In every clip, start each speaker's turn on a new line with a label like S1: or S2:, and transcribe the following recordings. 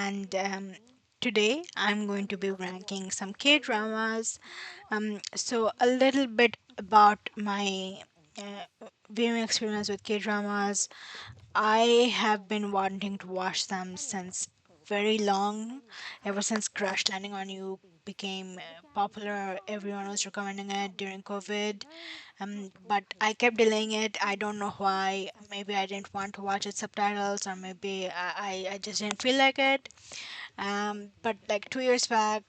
S1: and today I'm going to be ranking some K dramas. So, a little bit about my viewing experience with K dramas. I have been wanting to watch them since very long, ever since Crash Landing on You became popular. Everyone was recommending it during COVID, but I kept delaying it. I don't know why. Maybe I didn't want to watch its subtitles, or maybe I just didn't feel like it. But like 2 years back,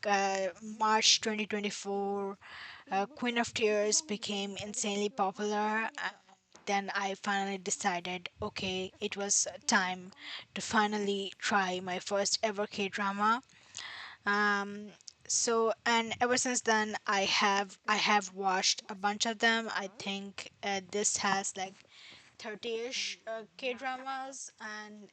S1: March 2024, Queen of Tears became insanely popular. Then I finally decided, okay, it was time to finally try my first ever K drama. Um, and ever since then, I have watched a bunch of them. I think this has like 30-ish K dramas, and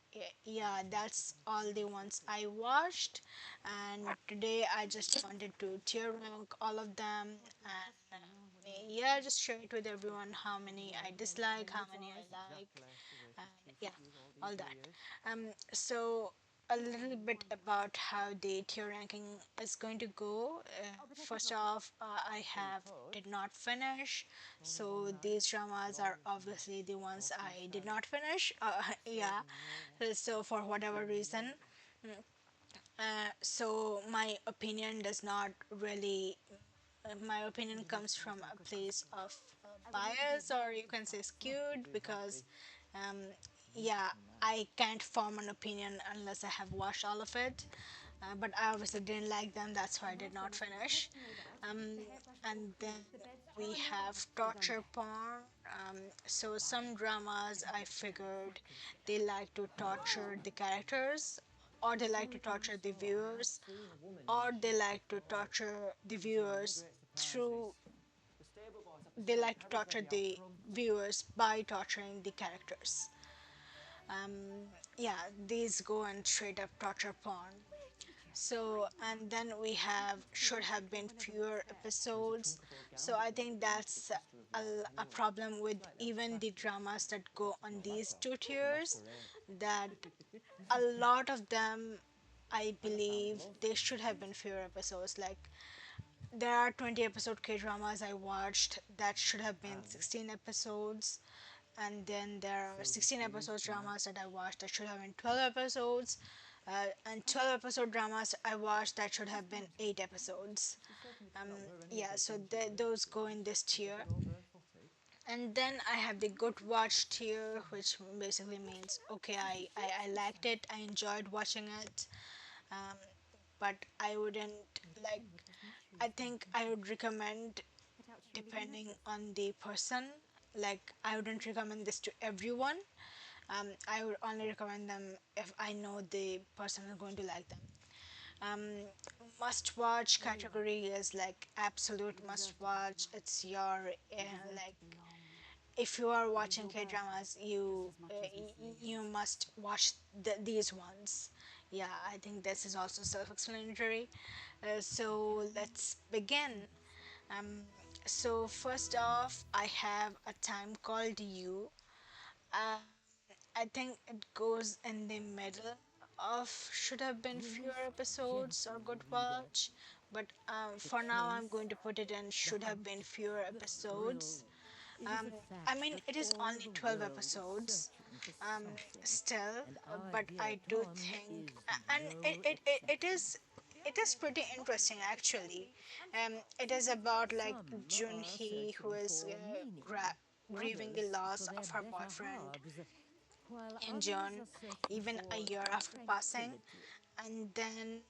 S1: yeah, that's all the ones I watched. And today I just wanted to tier rank all of them, and yeah, just share it with everyone how many I dislike, how many I like, and yeah, all that. So a little bit about how the tier ranking is going to go. First off, I have did not finish, so these dramas are obviously the ones I did not finish. Yeah, so for whatever reason, so my opinion comes from a place of bias, or you can say skewed, because um, yeah, I can't form an opinion unless I have watched all of it. But I obviously didn't like them, that's why I did not finish. Um, and then we have torture porn. So some dramas I figured they like to torture the characters, or they like to torture the viewers, or they like to torture the viewers through they like to torture the viewers by torturing the characters. Yeah, these go and straight up torture porn. So, and then we have should have been fewer episodes. So I think that's a problem with even the dramas that go on these two tiers, that a lot of them, I believe they should have been fewer episodes. Like, there are 20 episode K dramas I watched that should have been 16 episodes, and then there are 16 episodes dramas that I watched that should have been 12 episodes, and 12 episode dramas I watched that should have been 8 episodes. Um, yeah, so those go in this tier. And then I have the good watch tier, which basically means okay, I liked it, I enjoyed watching it, um, but I wouldn't like. I think I would recommend depending on the person. Like, I wouldn't recommend this to everyone. I would only recommend them if I know the person is going to like them. Um, Must watch category is like absolute must watch. It's your like, if you are watching K dramas, you must watch these ones. Yeah, I think this is also self-explanatory. So let's begin. Um, so first off, I have a time called you. Uh, I think it goes in the middle of should have been fewer episodes or good watch, but for now I'm going to put it in should have been fewer episodes. Um, I mean, it is only 12 episodes, um, still, but I do think, and it is pretty interesting actually. It is about like Junhee, who is grieving the loss of her boyfriend in June, even a year after passing. And then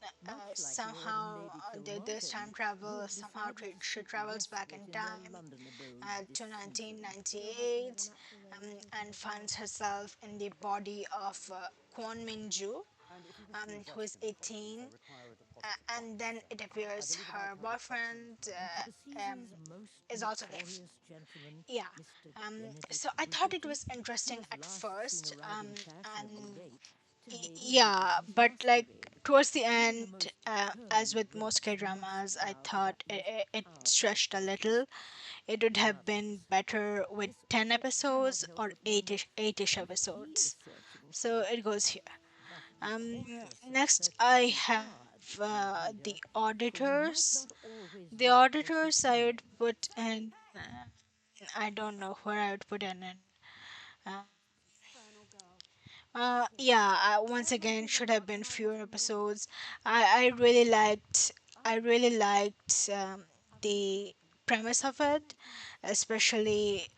S1: somehow there's time travel. Somehow she travels back in time to 1998, and finds herself in the body of Kwon Min-ju, who is 18. And then it appears her boyfriend is also deaf. Yeah. So I thought it was interesting at first, and yeah, but like towards the end, as with most K dramas, I thought it stretched a little. It would have been better with 10 episodes or 8ish episodes. So it goes here. Um, Next, I have the auditors. The auditors I would put in. I don't know where I would put in. Uh, yeah. Once again, should have been fewer episodes. I really liked. I really liked the premise of it, especially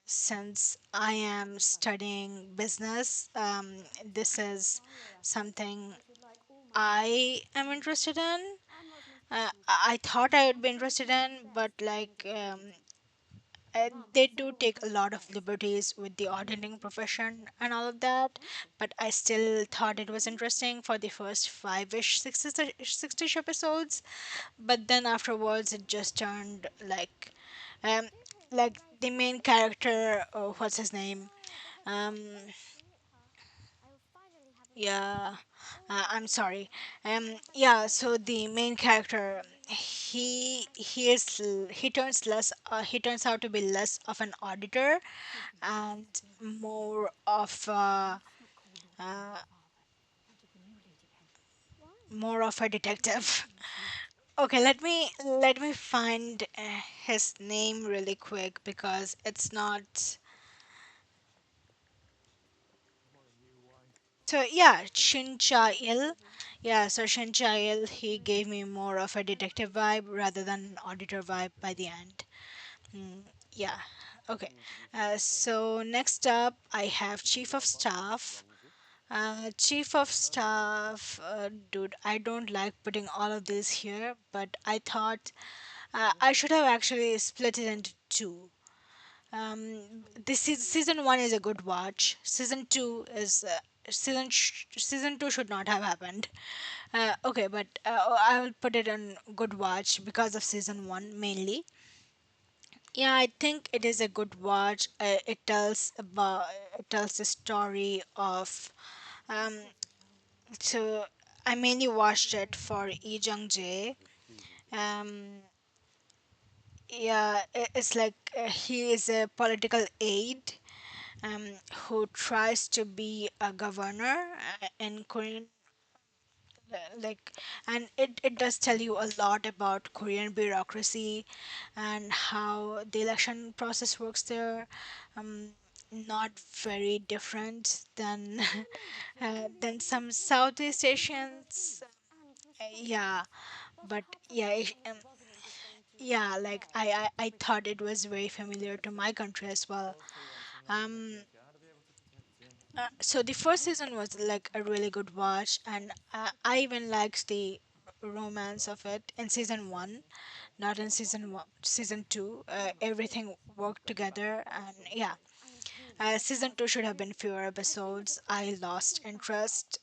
S1: since I am studying business. This is something I am interested in. I thought I would be interested in, but they do take a lot of liberties with the auditing profession and all of that. But I still thought it was interesting for the first five-ish, six-ish episodes. But then afterwards, it just turned um, like the main character. Oh, what's his name? Um, yeah, I'm sorry. Yeah. So the main character, he turns less. He turns out to be less of an auditor and more of a detective. Okay, let me find his name really quick because it's not. So yeah, Shinchail. Yeah, so Shinchail, he gave me more of a detective vibe rather than an auditor vibe by the end. Yeah. Okay. So next up, I have Chief of Staff. Chief of Staff, dude, I don't like putting all of these here, but I thought I should have actually split it into two. This is season one is a good watch. Season two should not have happened. Okay, but I will put it on good watch because of season one mainly. Yeah, I think it is a good watch. It tells the story of um. So I mainly watched it for Lee Jung Jae. Um, yeah, it's like he is a political aide who tries to be a governor in Korean like and it does tell you a lot about Korean bureaucracy and how the election process works there. Not very different than some Southeast Asians. Yeah, but yeah, like I thought it was very familiar to my country as well. Um, so the first season was like a really good watch, and I even liked the romance of it in season one, not in season one, season two. Everything worked together, and yeah. Season two should have been fewer episodes. I lost interest.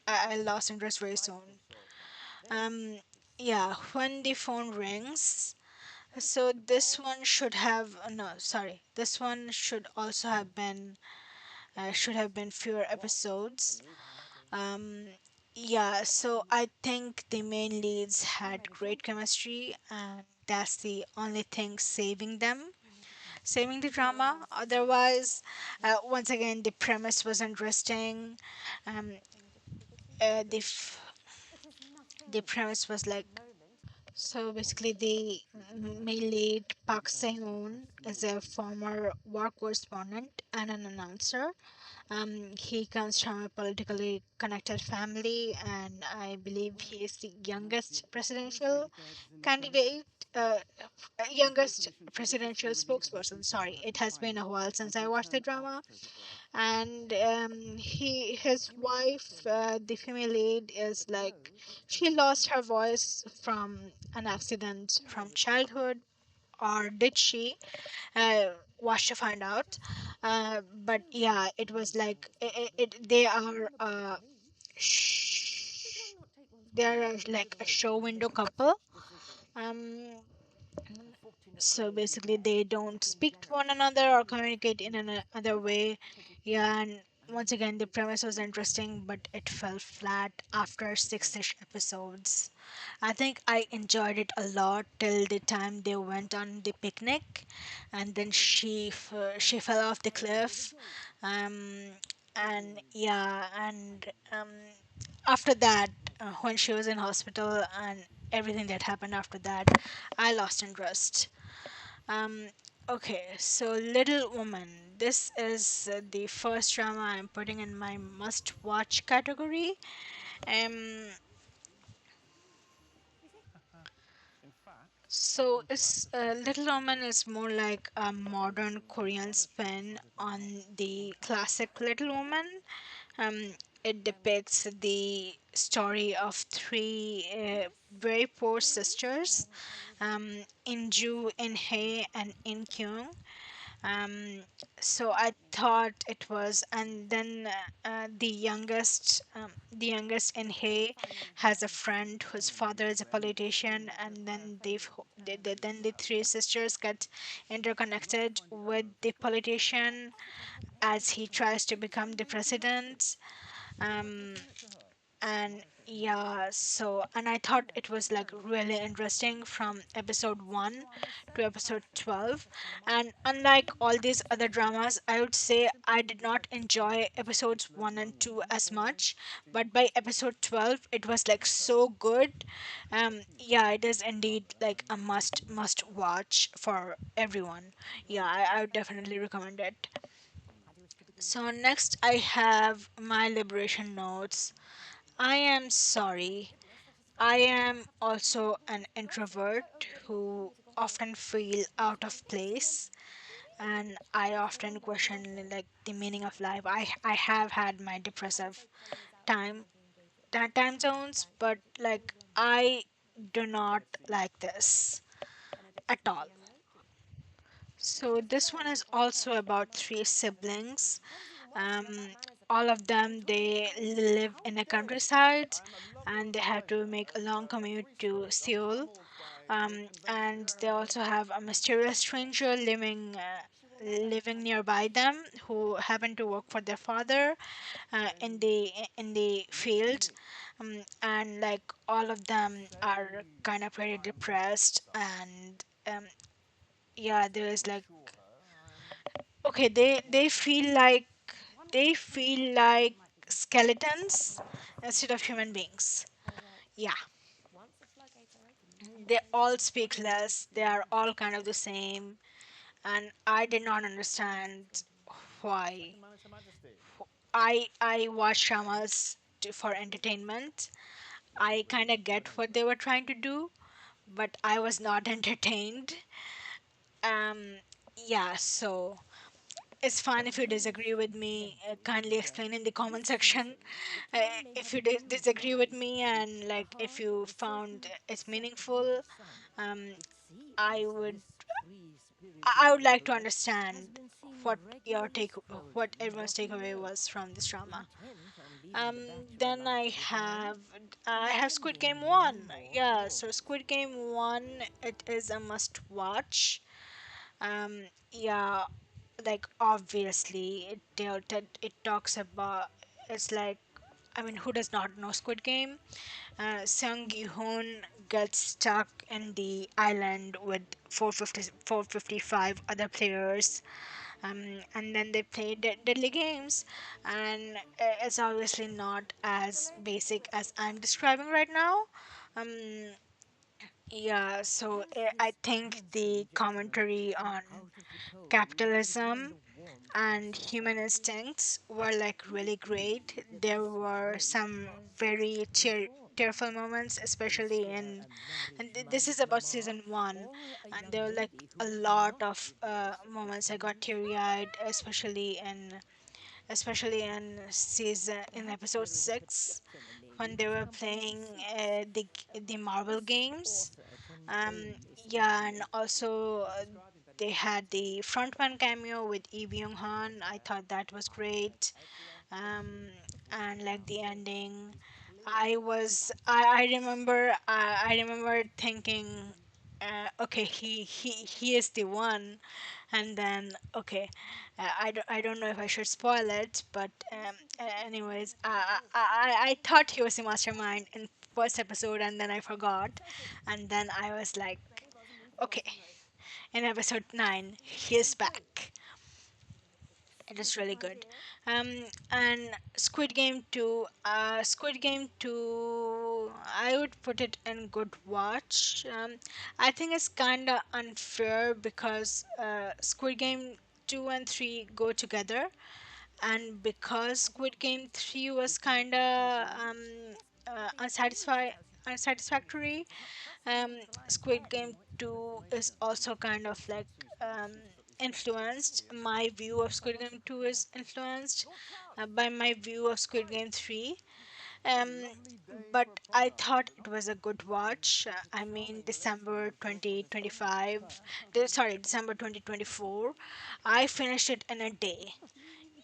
S1: I lost interest very soon. Um, yeah, when the phone rings. So this one should have no, sorry. This one should have been fewer episodes. Um, yeah, so I think the main leads had great chemistry, and that's the only thing saving the drama. Otherwise, once again, the premise was interesting. Um, the premise was like so basically, the male lead Park Seon is a former war correspondent and an announcer. He comes from a politically connected family, and I believe he is the youngest presidential candidate, uh, youngest presidential spokesperson. Sorry, it has been a while since I watched the drama, and his wife, the female lead, is like she lost her voice from an accident from childhood, or did she? Watch to find out. But yeah, it was like they are sh- they are like a show window couple. Um, so basically, they don't speak to one another or communicate in another way. Yeah, and once again, the premise was interesting, but it fell flat after six-ish episodes. I think I enjoyed it a lot till the time they went on the picnic, and then she fell off the cliff. Um, And yeah, and after that, when she was in hospital and everything that happened after that, I lost interest. Um, okay, so Little Woman. This is the first drama I'm putting in my must-watch category. Um, so it's Little Woman is more like a modern Korean spin on the classic Little Woman. It depicts the story of three very poor sisters, Inju, Inhae, and Inkyung. um, so I thought it was, and then the youngest in Hay has a friend whose father is a politician, and then then the three sisters get interconnected with the politician as he tries to become the president. Um, and yeah, so and I thought it was like really interesting from episode 1 to episode 12. And unlike all these other dramas, I would say I did not enjoy episodes 1 and 2 as much, but by episode 12 it was like so good. Yeah, it is indeed like a must watch for everyone. Yeah, I would definitely recommend it. So next I have my liberation notes. I am sorry. I am also an introvert who often feel out of place, and I often question like the meaning of life. I have had my depressive time time zones, but like I do not like this at all. So this one is also about three siblings. Um, all of them they live in a countryside, and they have to make a long commute to Seoul. And they also have a mysterious stranger living nearby them who happen to work for their father in the field. And like all of them are kind of very depressed, and yeah, there is like okay, they feel like skeletons instead of human beings. Yeah, they all speak less. They are all kind of the same, and I did not understand why. I watch dramas for entertainment. I kind of get what they were trying to do, but I was not entertained. Um, yeah, so it's fine if you disagree with me. Kindly explain in the comment section if you disagree with me, and like if you found it meaningful. Um, I would I would like to understand what your take, what everyone's takeaway was from this drama. Then I have Squid Game 1. Yeah, so Squid Game 1, it is a must watch. Yeah, like obviously it talks about, it's like, I mean, who does not know Squid Game? Sung Gi-hoon gets stuck in the island with 455 other players, and then they play deadly games, and it's obviously not as basic as I'm describing right now. Um, yeah, so I think the commentary on capitalism and human instincts were like really great. There were some very tearful moments, especially in, and this is about season one, and there were like a lot of moments I got teary eyed, especially in season in episode 6 when they were playing the marble games. um, yeah, and also they had the frontman cameo with Lee Byung Hun. I thought that was great. Um, and like the ending, I remember I remember thinking, okay, he is the one, and then okay, I don't know if I should spoil it, but anyways, I thought he was the mastermind in first episode, and then I forgot, and then I was like, okay, in episode 9 he is back. It is really good. And Squid Game 2, Squid Game 2, I would put it in good watch. I think it's kind of unfair because Squid Game 2 and 3 go together, and because Squid Game 3 was kind of unsatisfactory, Squid Game 2 is also kind of like influenced. My view of Squid Game 2 is influenced by my view of Squid Game 3. Um, but I thought it was a good watch. I mean, December 2025, sorry, December 2024, I finished it in a day.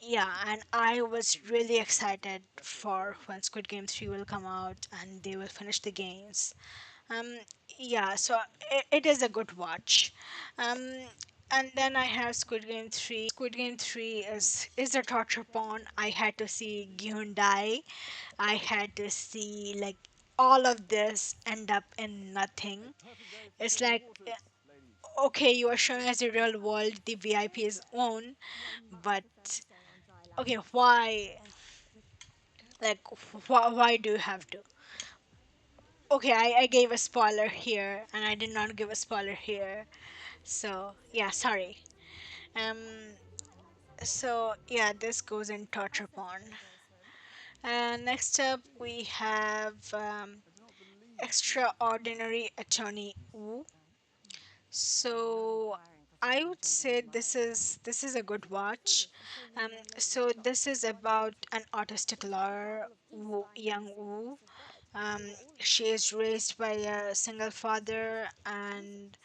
S1: Yeah, and I was really excited for when Squid Game 3 will come out and they will finish the games. Um, yeah, so it is a good watch. Um, and then I have Squid Game 3. Squid Game 3 is a torture porn. I had to see Gyun die. I had to see like all of this end up in nothing. It's like okay, you are showing us the real world the VIPs own, but okay, like why do you have to? Okay, I gave a spoiler here and I did not give a spoiler here. So yeah, sorry. Um, so yeah, this goes in torture porn. And next up we have Extraordinary Attorney Wu. So I would say this is a good watch. So this is about an autistic lawyer, young Wu. Um, she is raised by a single father, and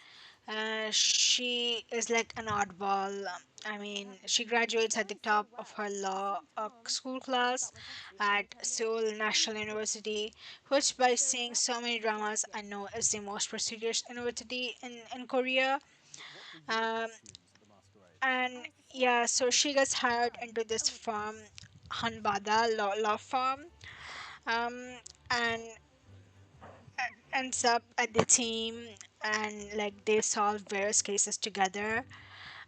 S1: she is like an oddball. I mean, she graduates at the top of her law school class at Seoul National University, which, by seeing so many dramas, I know is the most prestigious university in Korea. Um, and yeah, so she gets hired into this firm, Hanbada law firm, um, and ends up at the team, and like they solve various cases together.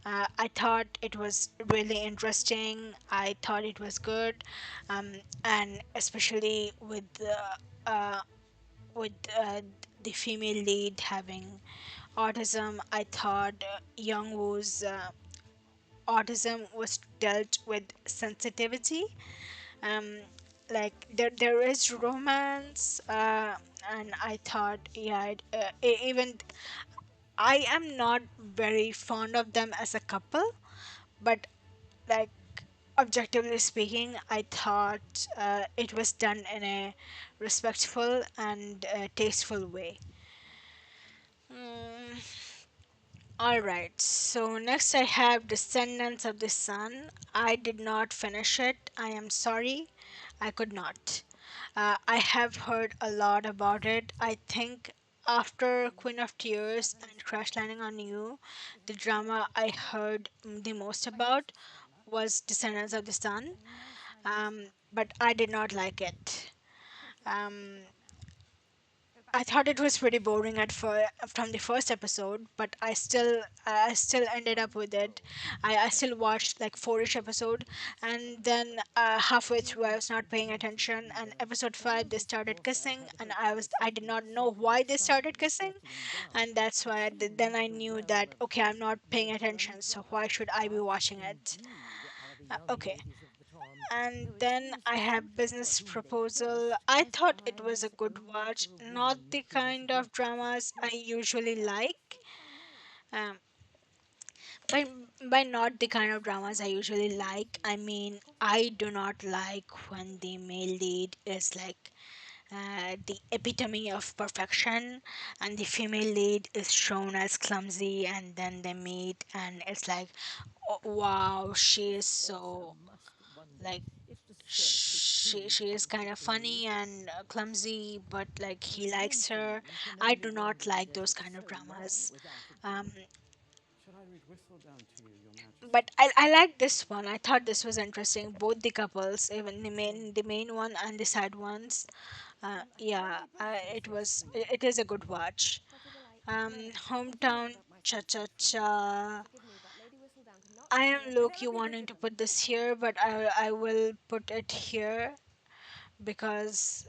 S1: I thought it was really interesting. I thought it was good, and especially uh, with the female lead having autism. I thought Young Woo's autism was dealt with sensitivity. Um, like there is romance, and I thought yeah, even I am not very fond of them as a couple, but like objectively speaking, I thought it was done in a respectful and tasteful way. Mm, all right, so next I have Descendants of the Sun. I did not finish it. I am sorry, I could not. I have heard a lot about it. I think after Queen of Tears and Crash Landing on You, the drama I heard the most about was Descendants of the Sun. But I did not like it. Um, I thought it was pretty boring from the first episode, but I still ended up with it. I still watched like four-ish episode, and then halfway through I was not paying attention. And episode five they started kissing, and I did not know why they started kissing, and that's why then I knew that okay, I'm not paying attention, so why should I be watching it? Okay, and then I have Business Proposal. I thought it was a good watch, not the kind of dramas I usually like. Um, by, by not the kind of dramas I usually like, I mean I do not like when the male lead is like the epitome of perfection and the female lead is shown as clumsy, and then they meet and it's like, oh, wow, she is so like she is kind of funny and clumsy, but like he likes her. I do not like those kind of dramas. um but I like this one. I thought this was interesting, both the couples, even the main one and the side ones. Yeah, it is a good watch. Hometown cha cha cha. I am low-key wanting to put this here, but I will put it here because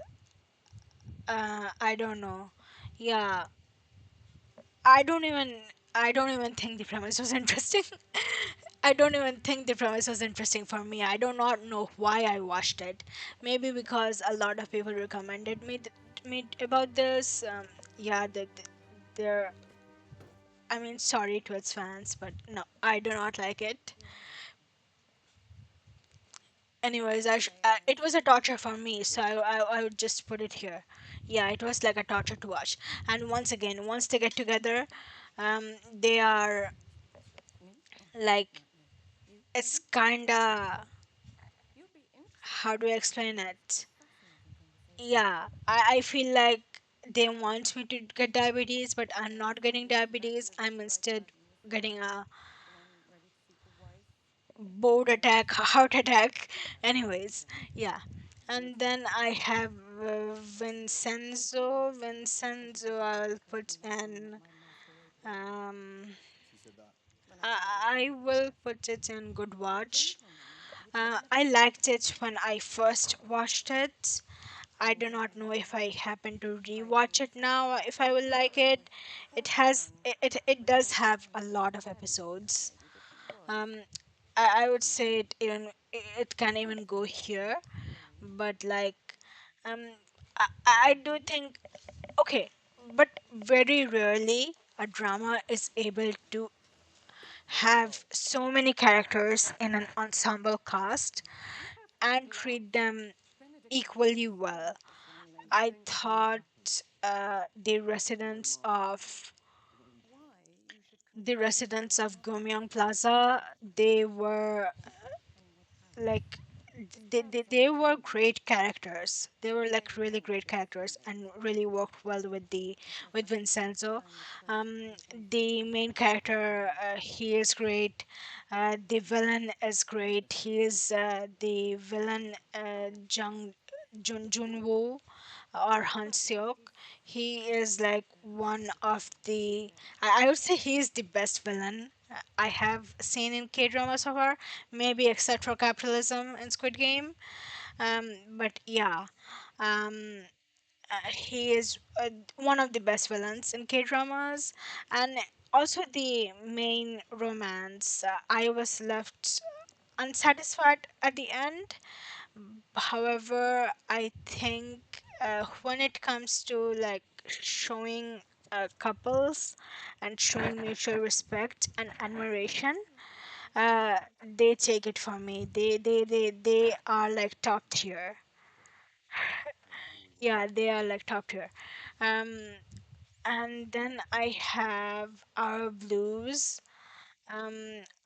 S1: I don't know. Yeah, I don't even I don't even think the premise was interesting. I don't even think the premise was interesting for me. I do not know why I watched it. Maybe because a lot of people recommended me about this. Yeah, they're. I mean, sorry to its fans, but no, I do not like it. Anyways, it was a torture for me, so I would just put it here. Yeah, it was like a torture to watch. And once again, once they get together, they are like, it's kinda, how do I explain it? Yeah, I feel like they want me to get diabetes, but I'm not getting diabetes. I'm instead getting a bored attack, heart attack. Anyways, yeah. And then I have Vincenzo. Vincenzo, I'll put in. Um, I will put it in good watch. I liked it when I first watched it. I do not know if I happen to rewatch it now, if I will like it. It does have a lot of episodes. Um, I would say it can even go here, but like, um, I do think, okay, but very rarely a drama is able to have so many characters in an ensemble cast and treat them equally well. I thought the residents of Gumyong Plaza, they were like, they were great characters. They were like really great characters and really worked well with the with Vincenzo. The main character, he is great. The villain is great. He is the villain, Junwoo or Han Seok. He is like one of the. I would say he is the best villain I have seen in K drama so far. Maybe except for capitalism in Squid Game. But yeah, um, he is one of the best villains in K dramas, and also the main romance. I was left unsatisfied at the end. However, I think when it comes to like showing couples and showing mutual respect and admiration, they take it from me. They are like top tier. Yeah, they are like top tier. Um, and then I have Our Blues.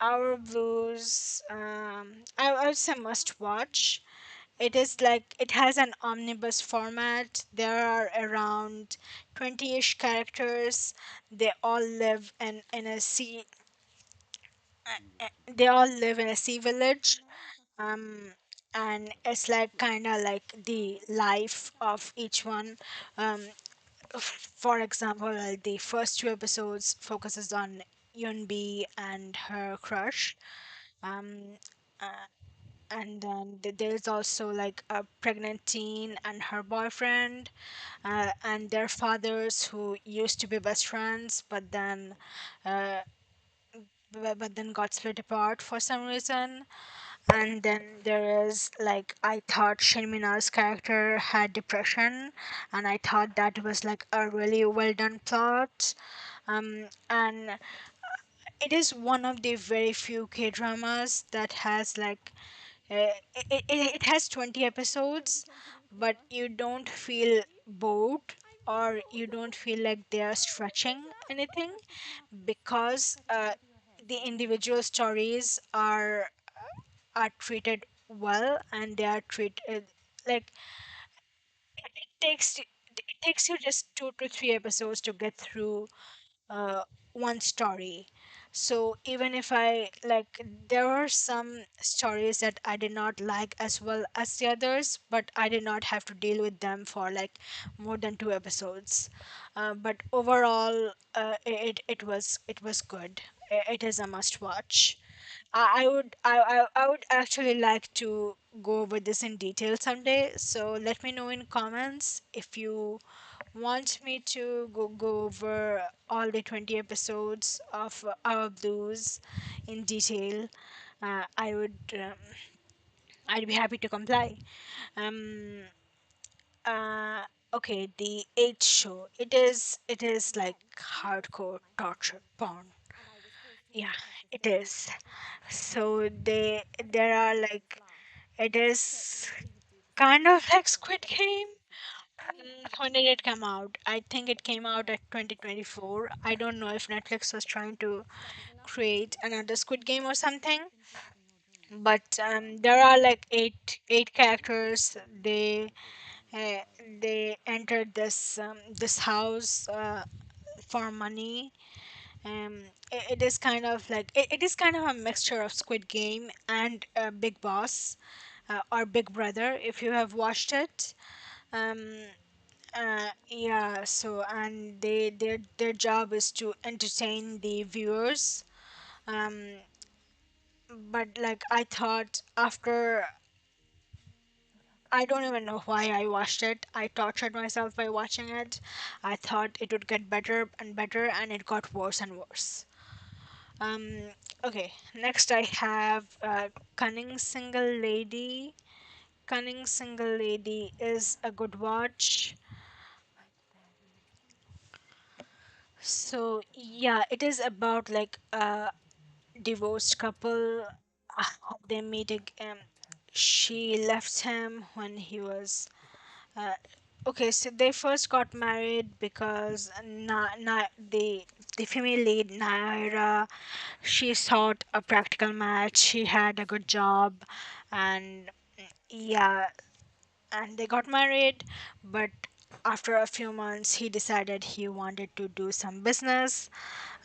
S1: Our Blues. I would say must watch. It is like it has an omnibus format. There are around 20-ish characters. They all live in a sea. They all live in a sea village. Um, and it's like kind of like the life of each one. Um, for example, the first two episodes focuses on Yunbi and her crush. Um, and then there's also like a pregnant teen and her boyfriend, and their fathers who used to be best friends, uh, but then got split apart for some reason. And then there is like, I thought Shinmina's character had depression, and I thought that was like a really well done plot. And it is one of the very few K dramas that has like, it has 20 episodes, but you don't feel bored, or you don't feel like they are stretching anything, because the individual stories are treated well, and they are treated like, it takes you just 2 to 3 episodes to get through uh, one story. So even if I like, there were some stories that I did not like as well as the others, but I did not have to deal with them for like more than 2 episodes. But overall, it was good. It is a must watch. I would actually like to go over this in detail someday. So let me know in comments if you want me to go over all the 20 episodes of Our Blues in detail. I would I'd be happy to comply. Um, uh, okay, the eighth show. It is like hardcore torture porn. Yeah, it is. So there are like it is kind of like Squid Game. When did it come out? I think it came out at 2024. I don't know if Netflix was trying to create another Squid Game or something. But there are like eight characters. Uh, they entered this house for money. It is kind of like it is kind of a mixture of Squid Game and Big Boss or Big Brother. If you have watched it, um, yeah. So and their job is to entertain the viewers. Um, but like I thought after I don't even know why I watched it. I tortured myself by watching it. I thought it would get better and better, and it got worse and worse. Um, okay, next I have Cunning Single Lady. Cunning Single Lady is a good watch. So, yeah, it is about like a divorced couple. They meet again. She left him when he was Uh, okay, so they first got married because the female lead Naira, she sought a practical match. She had a good job, and yeah, and they got married. But after a few months, he decided he wanted to do some business.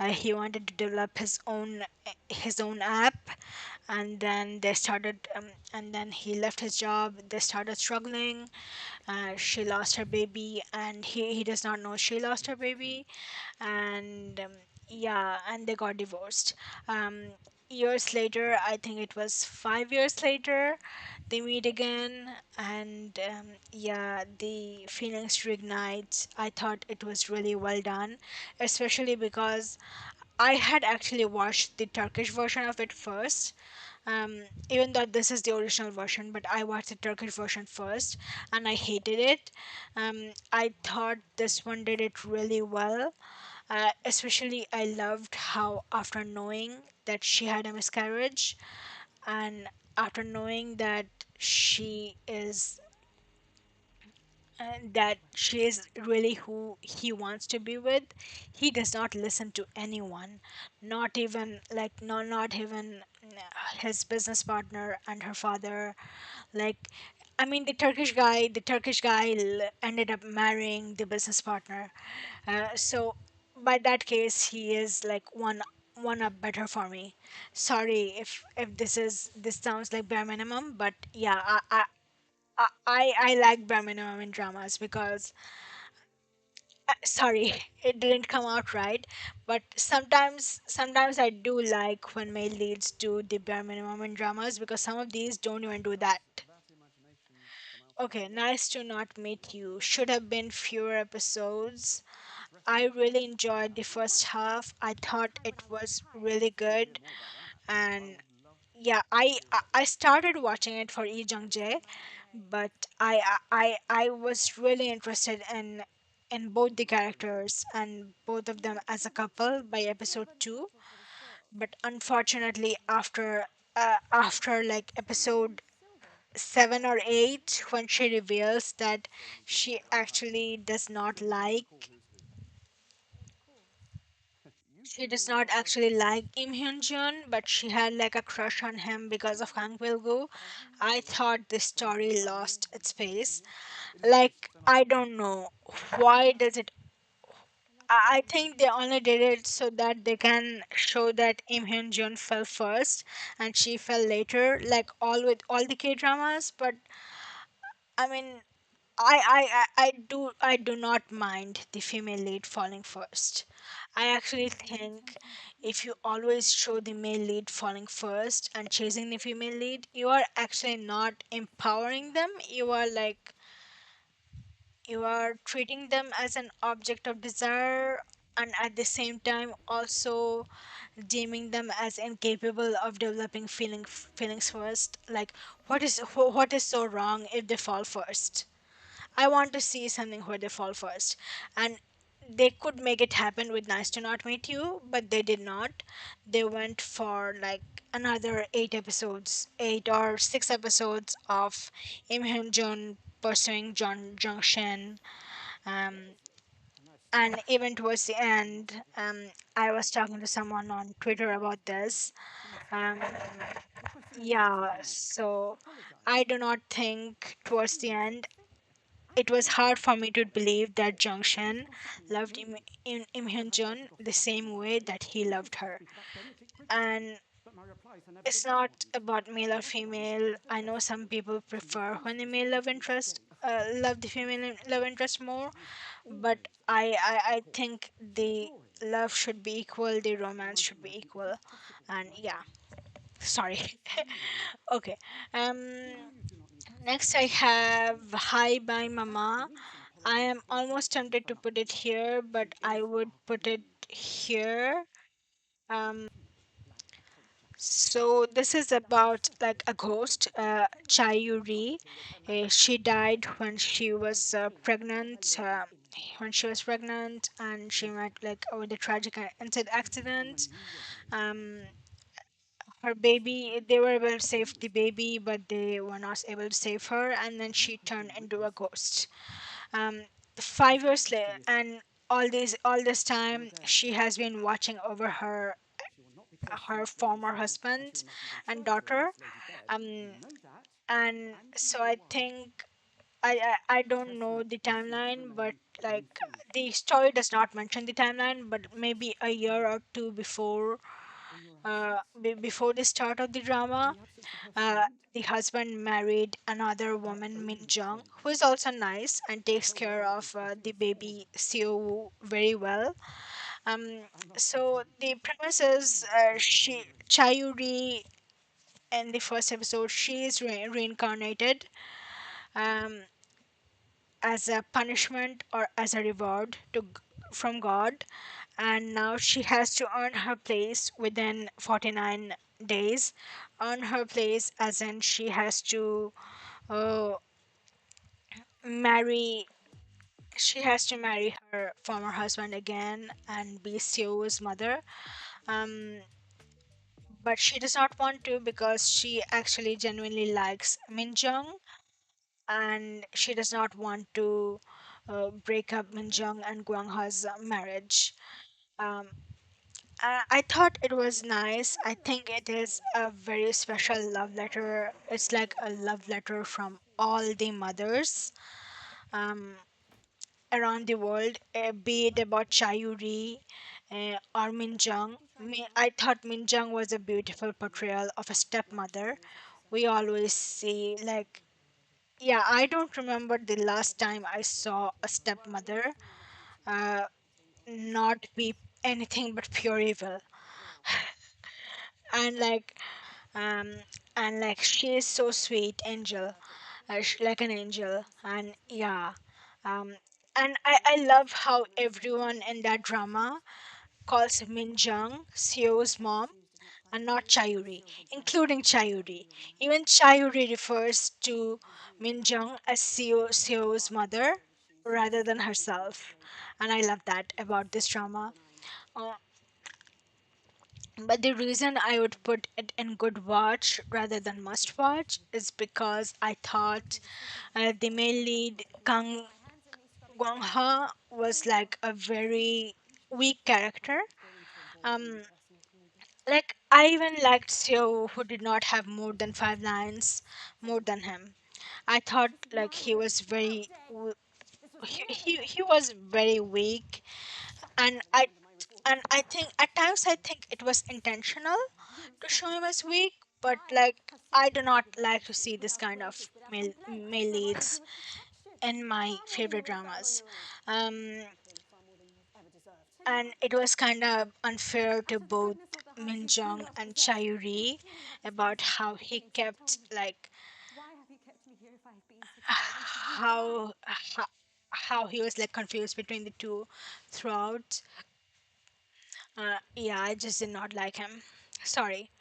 S1: He wanted to develop his own app, and then they started. And then he left his job. They started struggling. She lost her baby, and he does not know she lost her baby, and yeah, and they got divorced. um, Years later, I think it was 5 years later, they meet again, and yeah, the feelings reignite. I thought it was really well done, especially because I had actually watched the Turkish version of it first. Even though this is the original version, but I watched the Turkish version first, and I hated it. I thought this one did it really well. Especially, I loved how after knowing that she had a miscarriage, and after knowing that she is that she is really who he wants to be with, he does not listen to anyone, not even not even his business partner and her father. Like, I mean, the Turkish guy ended up marrying the business partner. So by that case, he is like one up better for me. Sorry if this sounds like bare minimum, but yeah, I like bare minimum in dramas because sorry, it didn't come out right, but sometimes I do like when male leads do the bare minimum in dramas because some of these don't even do that. Okay, Nice to Not Meet You should have been fewer episodes. I really enjoyed the first half. I thought it was really good, and yeah, I started watching it for Lee Jung Jae, but I was really interested in both the characters and both of them as a couple by episode 2. But unfortunately, after like episode 7 or 8, when she reveals that she actually does not like she does not actually like Kim Hyun Jun, but she had like a crush on him because of Kang Wil Gu. I thought the story lost its pace. Like, I don't know why does it. I think they only did it so that they can show that Im Hyun Jun fell first and she fell later, like all with all the K dramas. But I mean, I do not mind the female lead falling first. I actually think if you always show the male lead falling first and chasing the female lead, you are actually not empowering them. You are treating them as an object of desire, and at the same time also deeming them as incapable of developing feelings first. Like, what is so wrong if they fall first? I want to see something where they fall first. And they could make it happen with Nice to Not Meet You, but they did not. They went for like another 8 or 6 episodes of Im Hyun Jun pursuing John Jung Shin. Um, and even towards the end, I was talking to someone on Twitter about this. Um, yeah, so I do not think towards the end it was hard for me to believe that Junction loved Im Hyun Jun the same way that he loved her. And it's not about male or female. I know some people prefer when the male love interest love the female love interest more, but I think the love should be equal, the romance should be equal, and yeah. Sorry. Okay. Next I have Hi Bye Mama. I am almost tempted to put it here, but I would put it here. Um, so this is about like a ghost, Chayuri. She died when she was pregnant, and she met like with a tragic accident. Um, her baby, they were able to save the baby, but they were not able to save her, and then she turned into a ghost. um 5 years later, and all this time she has been watching over her former husband and daughter. um and so I think I don't know the timeline, but like the story does not mention the timeline, but maybe a year or two before the start of the drama, uh, the husband married another woman, Min Jung, who is also nice and takes care of the baby Seo very well. Um, so the premise is she Chayuri in the first episode she is reincarnated um, as a punishment or as a reward from God, and now she has to earn her place within 49 days. Earn her place as in she has to uh, marry marry her former husband again and be Seo's mother. Um, but she does not want to because she actually genuinely likes Min Jung, and she does not want to break up Min Jung and Gwang Ha's marriage. Um, I thought it was nice. I think it is a very special love letter. It's like a love letter from all the mothers around the world, be it about Chayuri or Minjung. I thought Minjung was a beautiful portrayal of a stepmother. We always see, like, yeah, I don't remember the last time I saw a stepmother uh, not be anything but pure evil. And like, um, and like, she is so sweet, angel, like an angel, and yeah. Um, and I love how everyone in that drama calls Minjung Seo's mom and not Chayuri, including Chayuri. Even Chayuri refers to Minjung as Seo's mother rather than herself. And I love that about this drama. Uh, but the reason I would put it in good watch rather than must watch is because I thought the male lead Kang Gwang Ha was like a very weak character. Um, like I even liked Seo, who did not have more than 5 lines, more than him. I thought like he was very weak, and I think at times I think it was intentional to show him as weak, but like I do not like to see this kind of male leads. in my favorite dramas. Um, and it was kind of unfair to both Min Jong and Chayuri about how he kept like how how he was like confused between the two throughout. Yeah, I just did not like him. Sorry.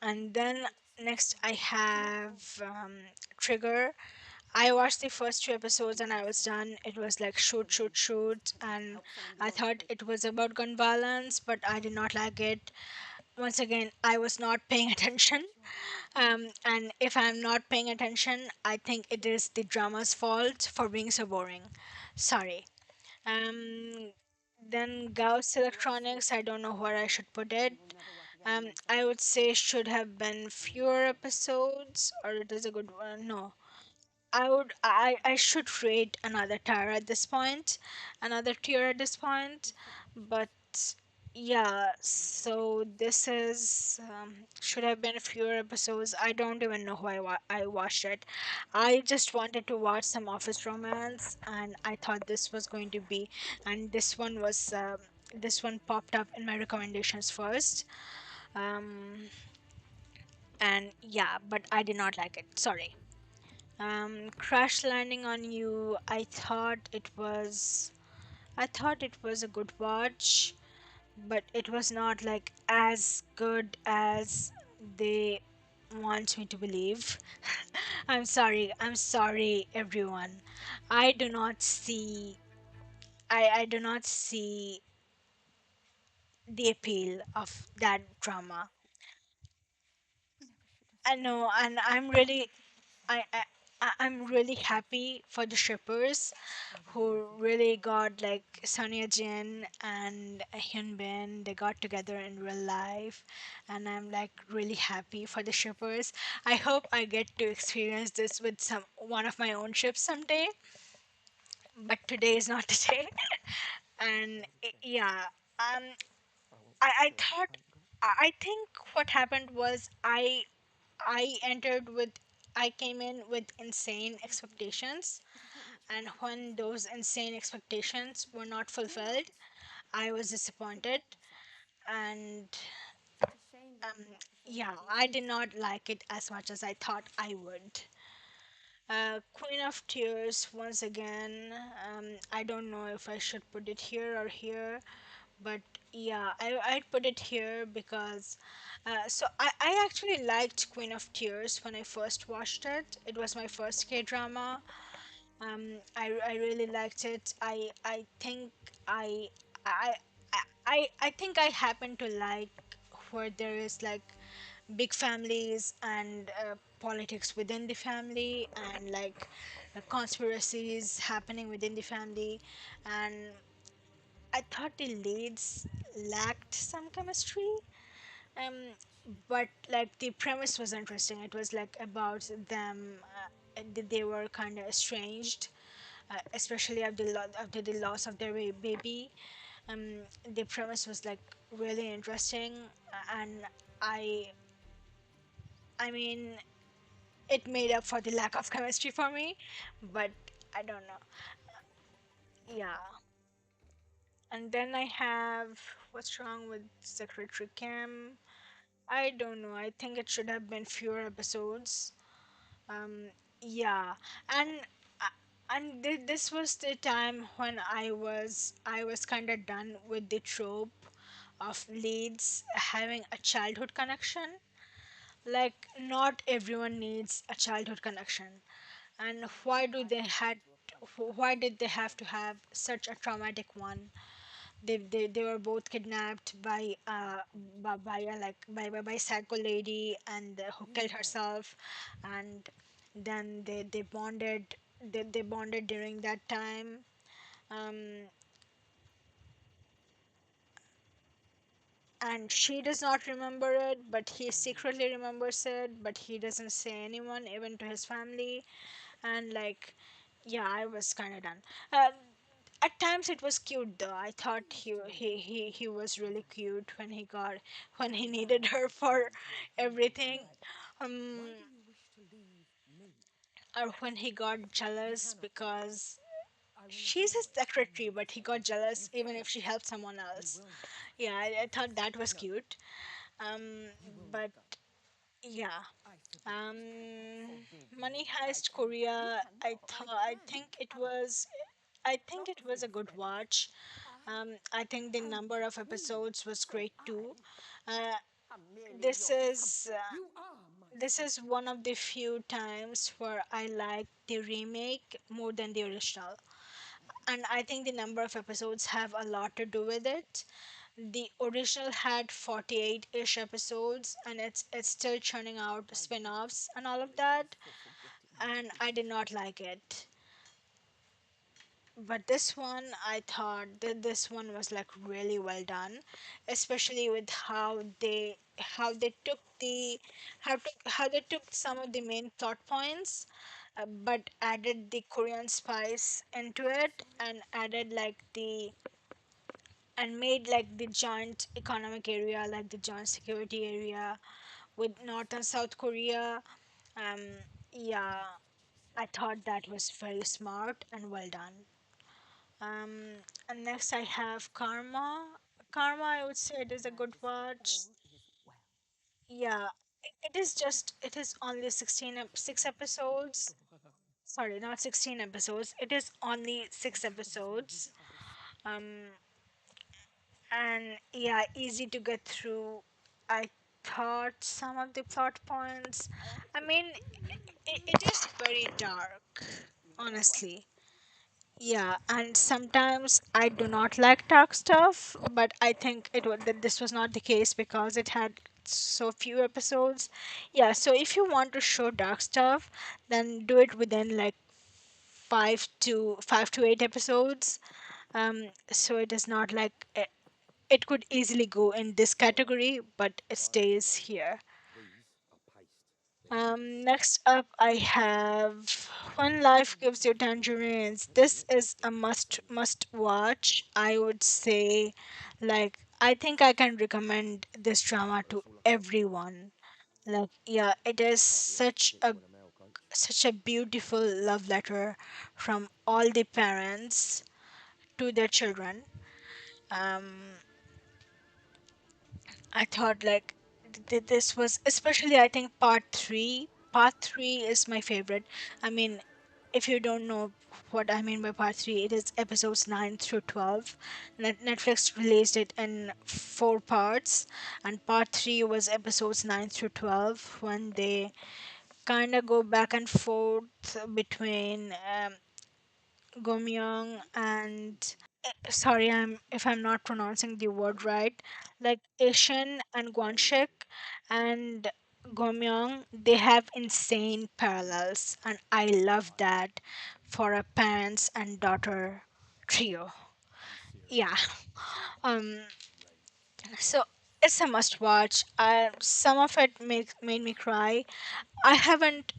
S1: And then next I have Trigger. I watched the first two episodes and I was done. It was like shoot, shoot, shoot, and I thought it was about gun violence, but I did not like it. Once again, I was not paying attention. And if I'm not paying attention, I think it is the drama's fault for being so boring. Sorry. Um, then Gauss Electronics, I don't know where I should put it. I would say should have been fewer episodes, or it is a good one. No, I should rate another tier at this point, another tier at this point, but yeah. So this is should have been fewer episodes. I don't even know why I watched it. I just wanted to watch some office romance, and I thought this was going to be, and this one popped up in my recommendations first. Um, and yeah, but I did not like it. Sorry. Crash Landing on You. I thought it was a good watch, but it was not like as good as they want me to believe. I'm sorry, everyone. I do not see. I do not see the appeal of that drama. I know, and I'm really happy for the shippers who really got like Sonia Jin and Hyun Bin. They got together in real life, and I'm like really happy for the shippers. I hope I get to experience this with some one of my own ships someday, but today is not the day. And yeah, um, I thought I think what happened was I came in with insane expectations, and when those insane expectations were not fulfilled, I was disappointed. And yeah, I did not like it as much as I thought I would. Queen of Tears, once again, I don't know if I should put it here or here, but yeah, I'd put it here because I actually liked Queen of Tears when I first watched it. It was my first K drama. I really liked it. I think I I I think I happen to like where there is like big families and politics within the family, and like conspiracies happening within the family. And I thought the leads lacked some chemistry. um but like the premise was interesting. It was like about them, they were kind of estranged, especially after the loss of their baby. The premise was like really interesting, and I I mean it made up for the lack of chemistry for me, but I don't know. Yeah. And then I have What's Wrong with Secretary Kim. I don't know. I think it should have been fewer episodes. Um, yeah, and this was the time when I was kind of done with the trope of leads having a childhood connection. Like not everyone needs a childhood connection, and why did they have to have such a traumatic one? They were both kidnapped by a by psycho lady, and who killed herself, and then they bonded. They bonded during that time. um and she does not remember it, but he secretly remembers it, but he doesn't say anyone, even to his family. And like, yeah, I was kind of done. At times it was cute though. I thought he was really cute when he needed her for everything. um or when he got jealous because she's his secretary, but he got jealous even if she helped someone else. Yeah, I thought that was cute. Um, but yeah. Money Heist Korea. I think it was a good watch. I think the number of episodes was great too. Uh, this is this is one of the few times where I like the remake more than the original, and I think the number of episodes have a lot to do with it. The original had 48-ish episodes, and it's still churning out spin-offs and all of that, and I did not like it. But this one, I thought that this one was like really well done, especially with how they took how they took some of the main plot points, but added the Korean spice into it, and added like the and made like the joint economic area, like the joint security area with North and South Korea. Um, yeah, I thought that was very smart and well done. And next I have Karma. Karma, I would say it is a good watch. Yeah, it is only 6 episodes. Sorry, not 16 episodes. It is only 6 episodes. Um, and yeah, easy to get through. I thought some of the plot points. I mean, it is very dark, honestly. Yeah, and sometimes I do not like dark stuff, but I think that this was not the case because it had so few episodes. Yeah, so if you want to show dark stuff, then do it within like 5 to 8 episodes. So it is not like it could easily go in this category, but it stays here. Next up, I have When Life Gives You Tangerines. This is a must watch. I would say, like, I think I can recommend this drama to everyone. Like, yeah, it is such a beautiful love letter from all the parents to their children. Um, I thought like this was especially I think part 3. Part 3 is my favorite. I mean, if you don't know what I mean by part 3, it is episodes 9 through 12. Netflix released it in 4 parts, and part 3 was episodes 9 through 12 when they kind of go back and forth between Gomyong and sorry I'm if I'm not pronouncing the word right, like Asian and Guanshik and Gomyong, they have insane parallels, and I love that for a parents and daughter trio. Yeah. Um so it's a must watch. Some of it made me cry. I haven't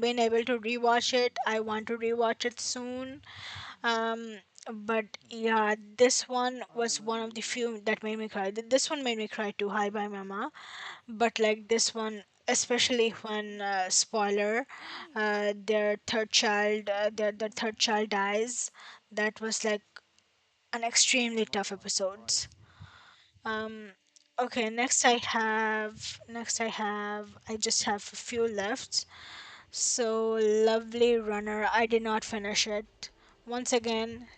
S1: been able to rewatch it. I want to rewatch it soon. Um, but yeah, this one was one of the few that made me cry. This one made me cry too. Hi, bye, mama. But like this one, especially when spoiler, their third child dies. That was like an extremely tough episode. Um, okay, I just have a few left. So, Lovely Runner, I did not finish it. Once again,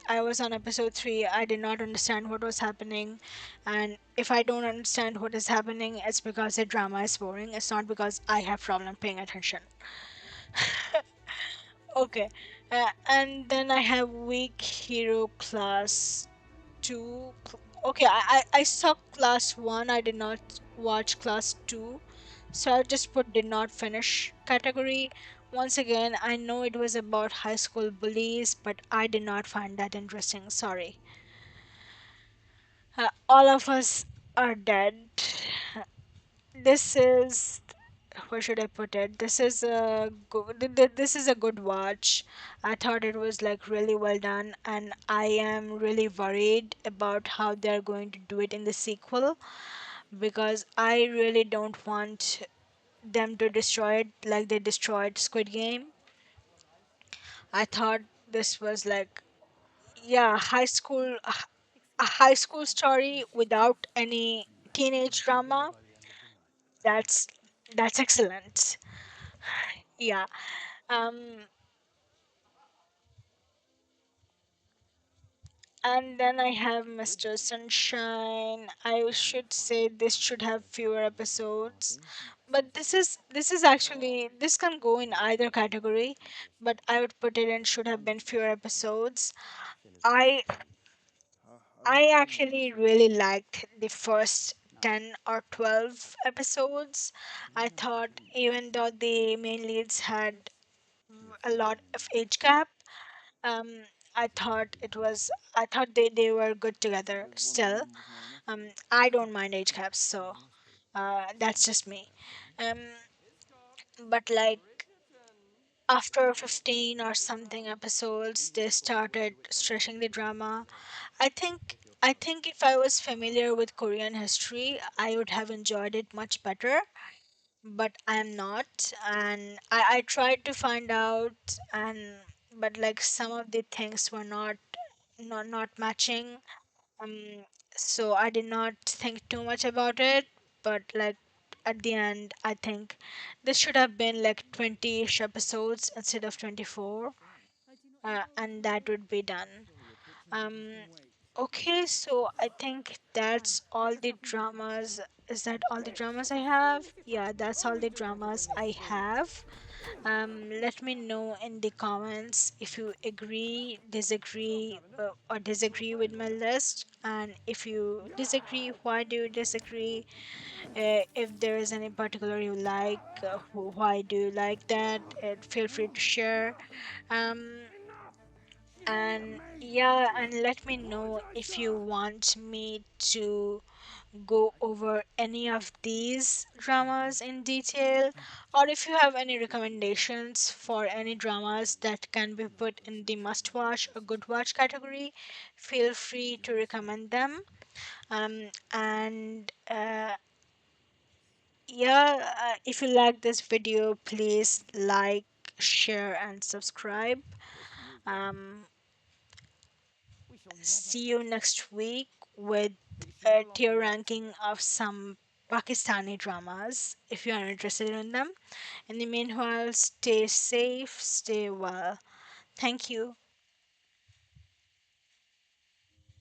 S1: I was on episode 3. I did not understand what was happening. And if I don't understand what is happening, it's because the drama is boring. It's not because I have problem paying attention. Okay. And then I have Weak Hero Class 2. Okay, I saw Class 1. I did not watch Class 2. So I just put did not finish category. Once again, I know it was about high school bullies, but I did not find that interesting. Sorry. All of us are dead. This is where should I put it? This is a good watch. I thought it was like really well done, and I am really worried about how they're going to do it in the sequel because I really don't want them to destroy it like they destroyed Squid Game. I thought this was like, yeah, a high school story without any teenage drama. That's that's excellent. Yeah. Um and then I have Mr. Sunshine. I should say this should have fewer episodes. But this is actually, this can go in either category, but I would put it in should have been fewer episodes. I I actually really liked the first 10 or 12 episodes. I thought even though the main leads had a lot of age gap, um, I thought they were good together still. I don't mind age gaps, so that's just me. Um, but like after 15 or something episodes, they started stretching the drama. I think if I was familiar with Korean history, I would have enjoyed it much better. But I'm not, and I tried to find out, and but like some of the things were not matching. Um, so I did not think too much about it. But like at the end, I think this should have been like 20-ish episodes instead of 24, and that would be done. Um, okay, so I think that's all the dramas. Is that all the dramas I have? Yeah, that's all the dramas I have. Let me know in the comments if you agree, disagree, or disagree with my list. And if you disagree, why do you disagree? If there is any particular you like, why do you like that? Feel free to share. Um, and yeah, and let me know if you want me to go over any of these dramas in detail, or if you have any recommendations for any dramas that can be put in the must watch or good watch category. Feel free to recommend them. And yeah, if you like this video, please like, share, and subscribe. um See you next week with a tier ranking of some Pakistani dramas if you are interested in them. In the meanwhile, stay safe, stay well. Thank you.